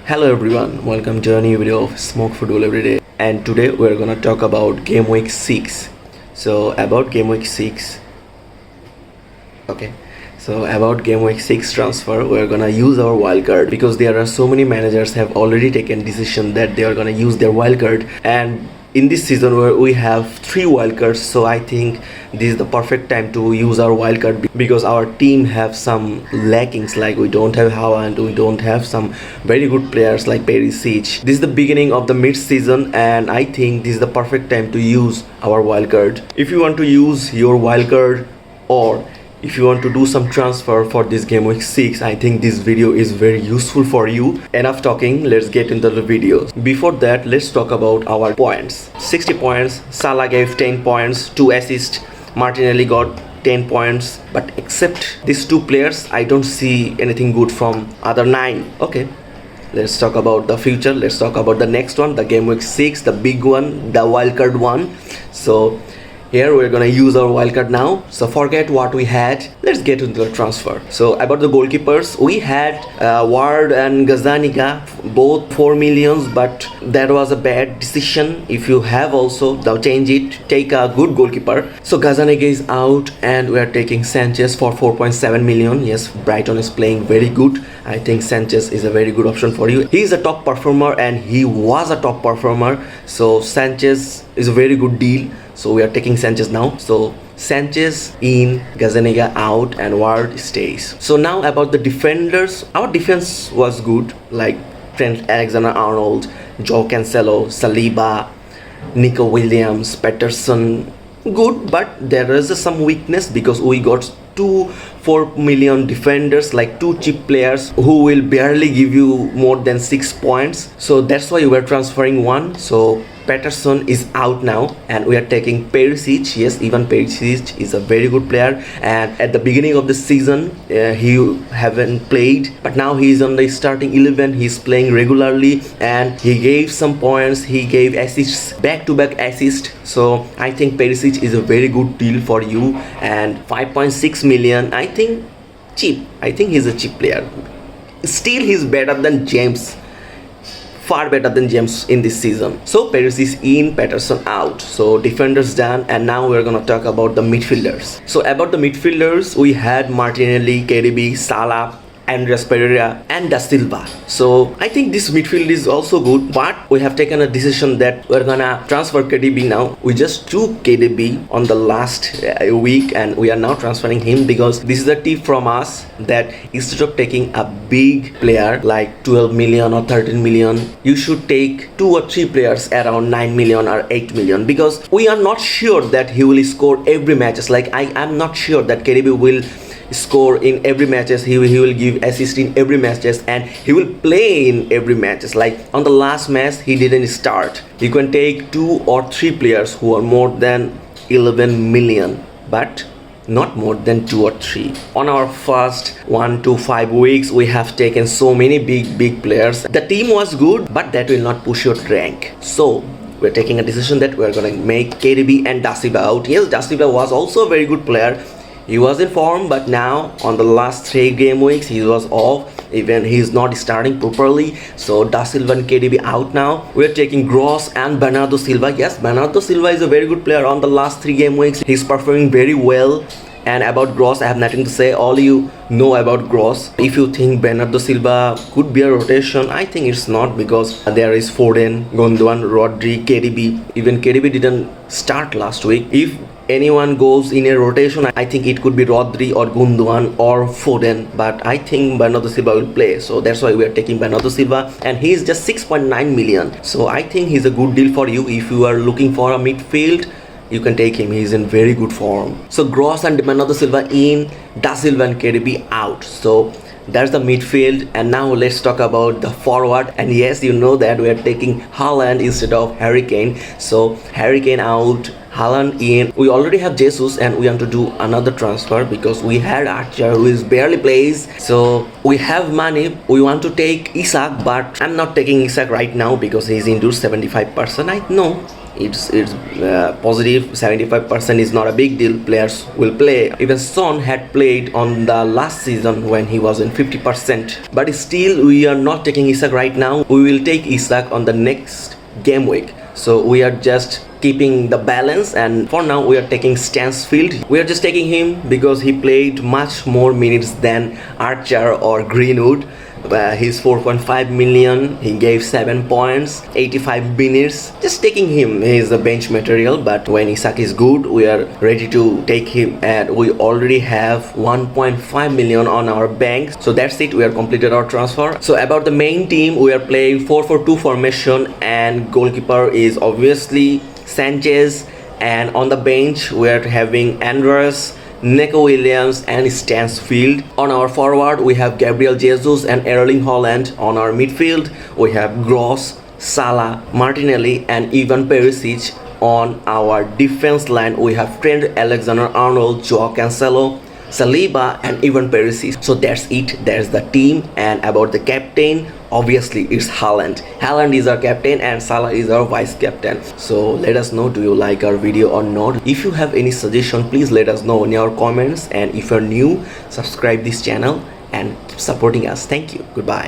Hello everyone, welcome to a new video of Smoke Football Everyday. And today we're gonna talk about Game Week 6. About Game Week 6. About Game Week 6 transfer, we're gonna use our wildcard because there are so many managers have already taken decision that they are gonna use their wildcard. And in this season where we have 3 wildcards, so I think this is the perfect time to use our wildcard because our team have some lackings, like we don't have Haaland, we don't have some very good players like Perisic. This is the beginning of the mid-season and I think this is the perfect time to use our wildcard. If you want to use your wildcard or if you want to do some transfer for this Game Week 6, I think this video is very useful for you. Enough talking, let's get into the video. Before that, let's talk about our points. 60 points, Salah gave 10 points, 2 assists, Martinelli got 10 points, but except these 2 players, I don't see anything good from other 9. Okay, let's talk about the future. Let's talk about the next one, the Game Week 6, the big one, the wildcard one. So here we're gonna use our wildcard now. So forget what we had. Let's get into the transfer. So about the goalkeepers, we had Ward and Gazzaniga, both 4 millions, but that was a bad decision. If you have also, now change it. Take a good goalkeeper. So Gazzaniga is out, and we are taking Sanchez for 4.7 million. Yes, Brighton is playing very good. I think Sanchez is a very good option for you. He is a top performer, and he was a top performer. So Sanchez is a very good deal. So we are taking Sanchez now. So Sanchez in, Gazzaniga out, and Ward stays. So now about the defenders, our defense was good, like Trent Alexander-Arnold, Joe Cancelo, Saliba, Nico Williams, Patterson, good, but there is some weakness because we got 4 million defenders, like 2 cheap players who will barely give you more than 6 points. So that's why we are transferring one. So Patterson is out now and we are taking Perisic. Yes, even Perisic is a very good player, and at the beginning of the season he haven't played, but now he is on the starting 11. He's playing regularly and he gave some points, he gave assists, back-to-back assists. So I think Perisic is a very good deal for you, and 5.6 million, I think cheap. I think he's a cheap player. Still he's better than James, far better than James in this season. So Perisic in, Patterson out. So defenders done, and now we're gonna talk about the midfielders. So about the midfielders, we had Martinelli, KDB, Salah, Andreas Pereira, and Da Silva. So I think this midfield is also good, but we have taken a decision that we're gonna transfer KDB now. We just took KDB on the last week and we are now transferring him because this is a tip from us that instead of taking a big player like 12 million or 13 million, you should take 2 or 3 players around 9 million or 8 million, because we are not sure that he will score every matches. Like I am not sure that KDB will score in every matches, he will give assist in every matches, and he will play in every matches. Like on the last match he didn't start. You can take 2 or 3 players who are more than 11 million, but not more than 2 or 3. On our first 1 to 5 weeks we have taken so many big players. The team was good, but that will not push your rank. So we're taking a decision that we're gonna make KDB and Da Silva out. Yes, Da Silva was also a very good player. He was in form, but now on the last 3 game weeks he was off. Even he's not starting properly. So Da Silva and KDB out now. We're taking Gross and Bernardo Silva. Yes, Bernardo Silva is a very good player. On the last 3 game weeks he's performing very well. And about Gross, I have nothing to say. All you know about Gross. If you think Bernardo Silva could be a rotation, I think it's not, because there is Foden, Gundogan, Rodri, KDB. Even KDB didn't start last week. If anyone goes in a rotation, I think it could be Rodri or Gundogan or Foden, but I think Bernardo Silva will play. So that's why we are taking Bernardo Silva, and he is just 6.9 million. So I think he's a good deal for you. If you are looking for a midfield, you can take him. He's in very good form. So Gross and Bernardo Silva in, Da Silva and KDB out. So that's the midfield. And now let's talk about the forward. And yes, you know that we are taking Haaland instead of Harry Kane. So Harry Kane out, Haaland in. We already have Jesus and we want to do another transfer because we had Archer who is barely plays. So we have money. We want to take Isak, but I'm not taking Isak right now because he's into 75%. I know it's positive. 75% is not a big deal. Players will play. Even Son had played on the last season when he was in 50%. But still, we are not taking Isak right now. We will take Isak on the next game week. So we are just keeping the balance, and for now we are taking Stansfield. We are just taking him because he played much more minutes than Archer or Greenwood. He's 4.5 million, he gave 7 points, 85 minutes. Just taking him, he is a bench material, but when Isak is good, we are ready to take him, and we already have 1.5 million on our bank. So that's it, we are completed our transfer. So about the main team, we are playing 4-4-2 formation, and goalkeeper is obviously Sanchez, and on the bench we are having Andres, Neco Williams and Stansfield. On our forward we have Gabriel Jesus and Erling Haaland. On our midfield we have Gross, Salah, Martinelli and Ivan Perisic. On our defense line we have Trent Alexander-Arnold, Joao Cancelo, Saliba and Ivan Perisic. So that's it, that's the team. And about the captain, obviously it's Haaland. Haaland is our captain and Salah is our vice captain. So let us know, do you like our video or not? If you have any suggestion, please let us know in your comments, and if you're new, subscribe this channel and keep supporting us. Thank you. Goodbye.